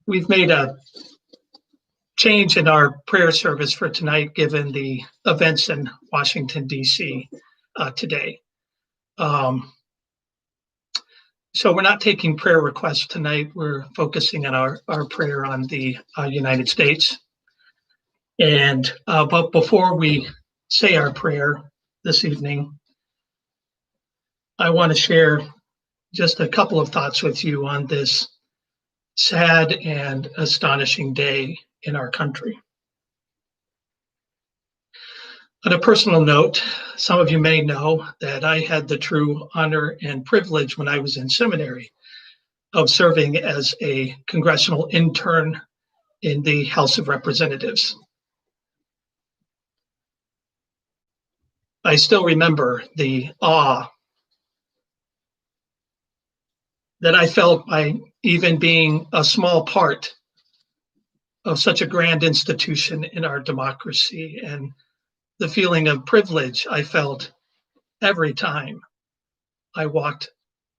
We've made a change in our prayer service for tonight, given the events in Washington, D.C. Today. So we're not taking prayer requests tonight. We're focusing on our prayer on the United States. And but before we say our prayer this evening, I want to share just a couple of thoughts with you on this sad and astonishing day in our country. On a personal note, some of you may know that I had the true honor and privilege when I was in seminary of serving as a congressional intern in the House of Representatives. I still remember the awe that I felt by even being a small part of such a grand institution in our democracy, and the feeling of privilege I felt every time I walked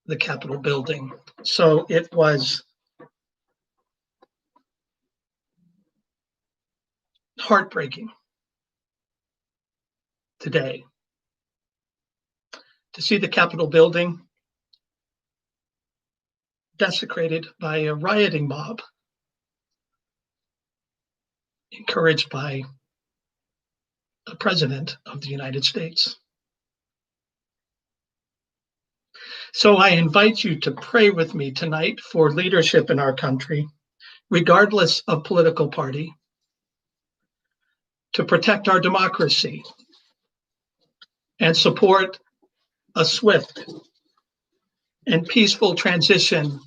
the Capitol building. So it was heartbreaking today to see the Capitol building desecrated by a rioting mob, encouraged by a president of the United States. So I invite you to pray with me tonight for leadership in our country, regardless of political party, to protect our democracy and support a swift and peaceful transition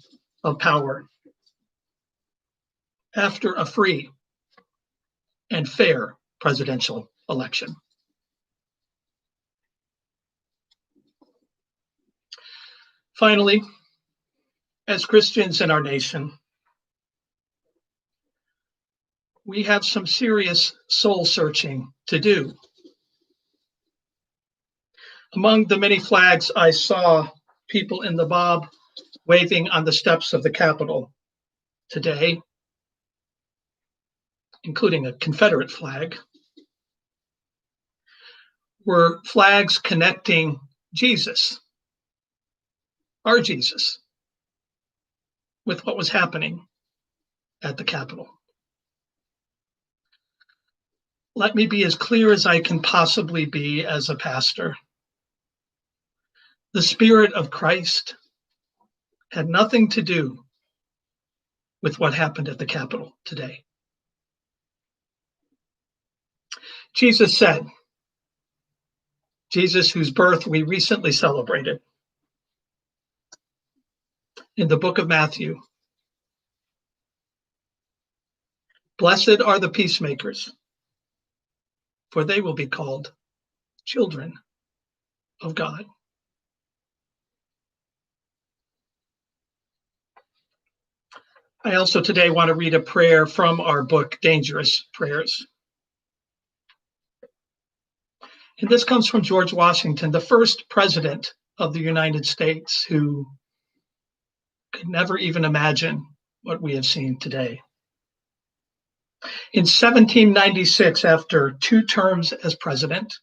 of power after a free and fair presidential election. Finally, as Christians in our nation, we have some serious soul searching to do. Among the many flags I saw people in the mob waving on the steps of the Capitol today, including a Confederate flag, were flags connecting Jesus, our Jesus, with what was happening at the Capitol. Let me be as clear as I can possibly be as a pastor. The Spirit of Christ had nothing to do with what happened at the Capitol today. Jesus said, Jesus, whose birth we recently celebrated, in the book of Matthew, "Blessed are the peacemakers, for they will be called children of God." I also today want to read a prayer from our book, Dangerous Prayers. And this comes from George Washington, the first president of the United States, who could never even imagine what we have seen today. In 1796, after 2 terms as president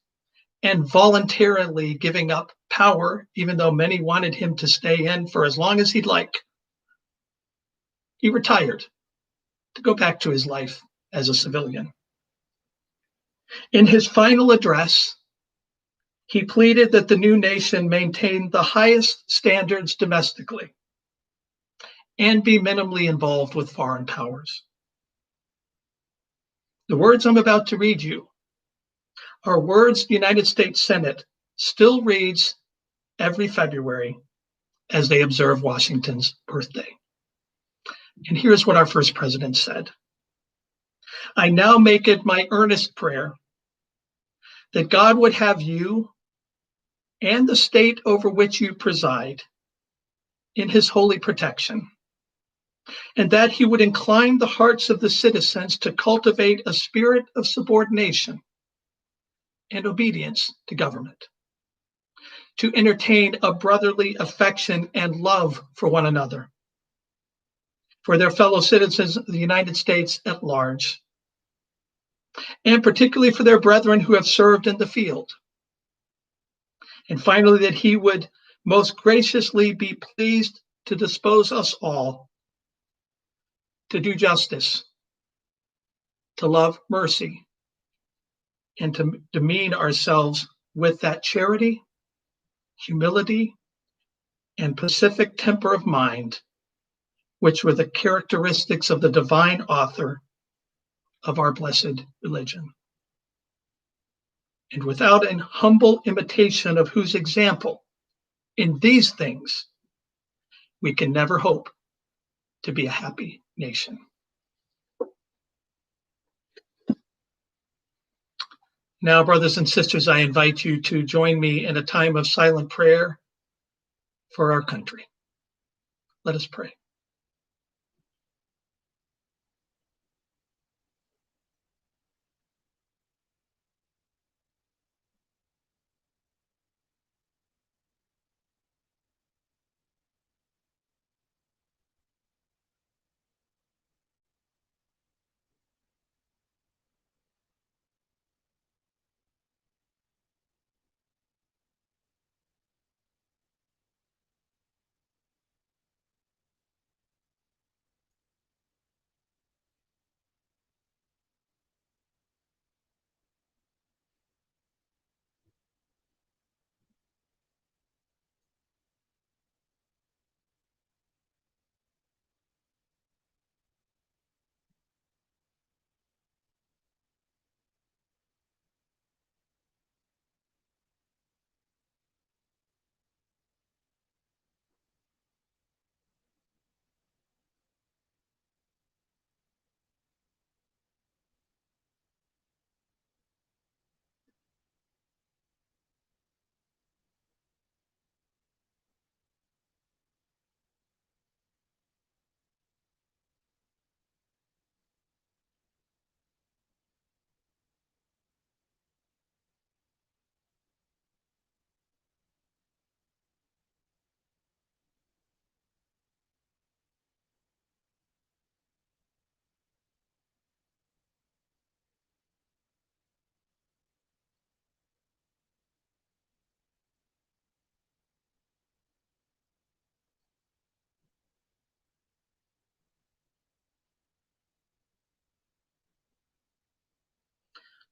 and voluntarily giving up power, even though many wanted him to stay in for as long as he'd like, he retired to go back to his life as a civilian. In his final address, he pleaded that the new nation maintain the highest standards domestically and be minimally involved with foreign powers. The words I'm about to read you are words the United States Senate still reads every February as they observe Washington's birthday. And here's what our first president said: "I now make it my earnest prayer that God would have you and the state over which you preside in his holy protection, and that he would incline the hearts of the citizens to cultivate a spirit of subordination and obedience to government, to entertain a brotherly affection and love for one another, for their fellow citizens of the United States at large, and particularly for their brethren who have served in the field. And finally, that he would most graciously be pleased to dispose us all to do justice, to love mercy, and to demean ourselves with that charity, humility, and pacific temper of mind, which were the characteristics of the divine author of our blessed religion. And without an humble imitation of whose example in these things, we can never hope to be a happy nation. Now, brothers and sisters, I invite you to join me in a time of silent prayer for our country. Let us pray.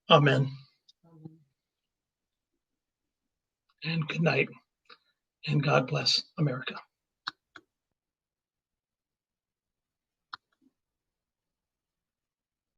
Amen. And good night, and God bless America.